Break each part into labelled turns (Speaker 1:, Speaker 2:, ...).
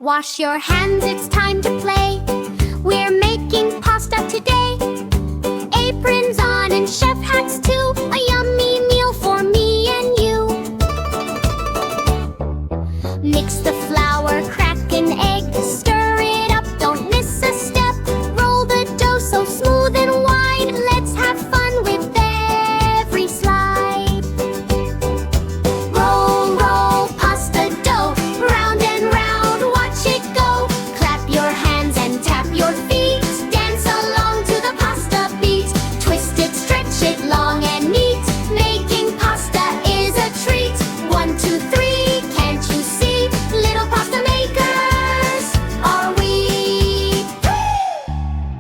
Speaker 1: Wash your hands, it's time to play. We're making pasta today. Aprons on and chef hats too. A yummy meal for me and you. Mix the flour, crack an egg. Stir it up, don't miss a step. Roll the dough so smooth and wide. Let's have fun with every slide. Roll, roll, pasta dough. Round and round, watch it go. Clap your hands and tap your feet. Dance along to the pasta beat. Twist it, stretch it, long and neat. Making pasta is a treat. 1, 2, 3, can't you see? Little pasta makers are we.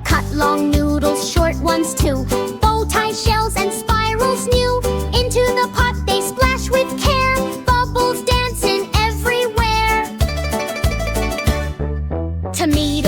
Speaker 1: Cut long noodles, short ones too. Bow tie shells and spirals new. Into the pot they splash with care. Bubbles dancing everywhere. Tomato